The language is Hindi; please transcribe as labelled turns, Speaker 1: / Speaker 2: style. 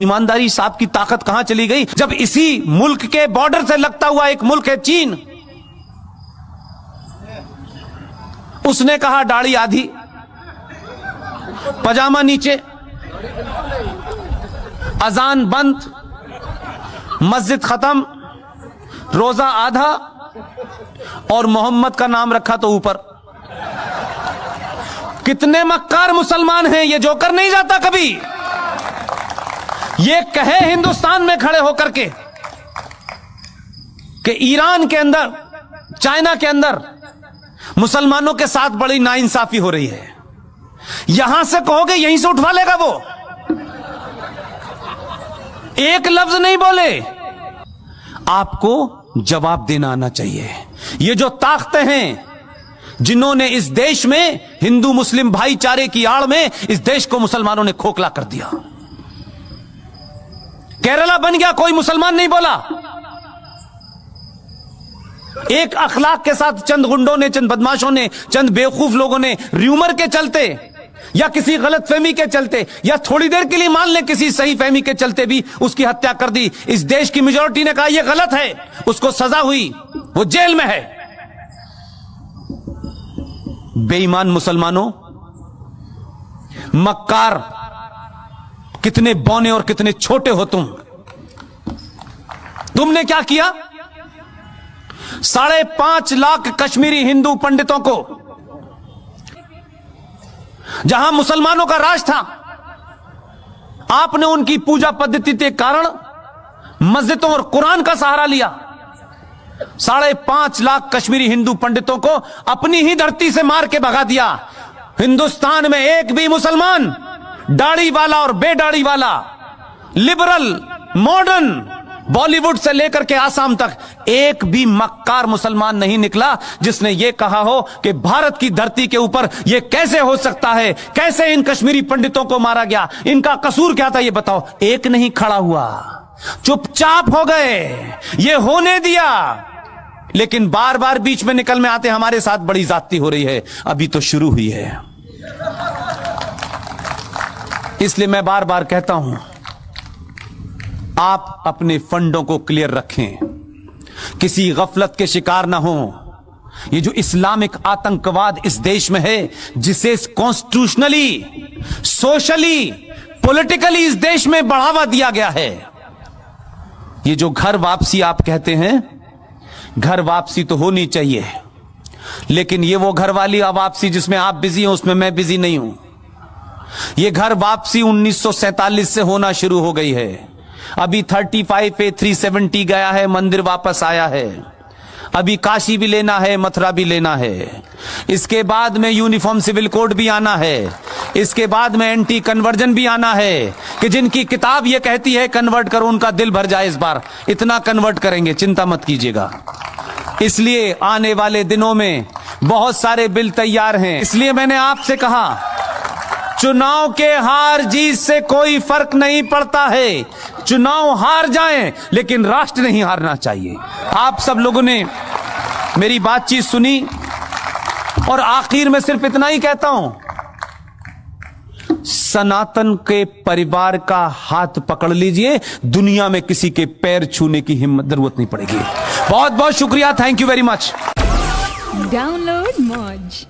Speaker 1: ईमानदारी साहब की ताकत कहां चली गई जब इसी मुल्क के बॉर्डर से लगता हुआ एक मुल्क है चीन, उसने कहा दाढ़ी आधी पजामा नीचे, अजान बंद, मस्जिद खत्म, रोजा आधा और मोहम्मद का नाम रखा तो ऊपर। कितने मक्कार मुसलमान हैं, ये जोकर नहीं जाता कभी। ये कहे हिंदुस्तान में खड़े होकर के कि ईरान के अंदर, चाइना के अंदर मुसलमानों के साथ बड़ी नाइंसाफी हो रही है, यहां से कहोगे यहीं से उठवा लेगा वो। एक लफ्ज नहीं बोले। आपको जवाब देना आना चाहिए। ये जो ताकतें हैं जिन्होंने इस देश में हिंदू मुस्लिम भाईचारे की आड़ में इस देश को मुसलमानों ने खोखला कर दिया। केरला बन गया, कोई मुसलमान नहीं बोला। एक अखलाक के साथ चंद गुंडों ने, चंद बदमाशों ने, चंद बेवकूफ लोगों ने र्यूमर के चलते या किसी गलत फहमी के चलते या थोड़ी देर के लिए मान लें किसी सही फहमी के चलते भी उसकी हत्या कर दी। इस देश की मेजॉरिटी ने कहा यह गलत है, उसको सजा हुई, वो जेल में है। बेईमान मुसलमानों, मक्कार, कितने बौने और कितने छोटे हो तुमने क्या किया? 5.5 लाख कश्मीरी हिंदू पंडितों को, जहां मुसलमानों का राज था, आपने उनकी पूजा पद्धति के कारण मस्जिदों और कुरान का सहारा लिया। 5.5 लाख कश्मीरी हिंदू पंडितों को अपनी ही धरती से मार के भगा दिया। हिंदुस्तान में एक भी मुसलमान, दाढ़ी वाला और बेदाढ़ी वाला, लिबरल, मॉडर्न, बॉलीवुड से लेकर के आसाम तक एक भी मक्कार मुसलमान नहीं निकला जिसने यह कहा हो कि भारत की धरती के ऊपर यह कैसे हो सकता है, कैसे इन कश्मीरी पंडितों को मारा गया, इनका कसूर क्या था ये बताओ। एक नहीं खड़ा हुआ, चुपचाप हो गए, ये होने दिया। लेकिन बार बार बीच में निकल में आते हमारे साथ बड़ी ज्यादती हो रही है, अभी तो शुरू हुई है। इसलिए मैं बार बार कहता हूं, आप अपने फंडों को क्लियर रखें, किसी गफलत के शिकार ना हो। ये जो इस्लामिक आतंकवाद इस देश में है, जिसे कॉन्स्टिट्यूशनली, सोशली, पॉलिटिकली इस देश में बढ़ावा दिया गया है, ये जो घर वापसी आप कहते हैं, घर वापसी तो होनी चाहिए, लेकिन ये वो घर वाली वापसी जिसमें आप बिजी हो, उसमें मैं बिजी नहीं हूं। ये घर वापसी 1947 से होना शुरू हो गई है। अभी 35 पे 370 गया है, मंदिर वापस आया है। अभी काशी भी लेना है, मथुरा भी लेना है। इसके बाद में यूनिफॉर्म सिविल कोड भी आना है। इसके बाद में एंटी कन्वर्जन भी आना है कि जिनकी किताब ये कहती है कन्वर्ट करो, उनका दिल भर जाए। इस बार इतना कन्वर्ट करेंगे, चिंता मत कीजिएगा। इसलिए आने वाले दिनों में बहुत सारे बिल तैयार हैं। इसलिए मैंने आपसे कहा, चुनाव के हार जीत से कोई फर्क नहीं पड़ता है। चुनाव हार जाएं, लेकिन राष्ट्र नहीं हारना चाहिए। आप सब लोगों ने मेरी बातचीत सुनी और आखिर में सिर्फ इतना ही कहता हूं, सनातन के परिवार का हाथ पकड़ लीजिए, दुनिया में किसी के पैर छूने की हिम्मत जरूरत नहीं पड़ेगी। बहुत बहुत शुक्रिया, thank you very much.
Speaker 2: Download मौज।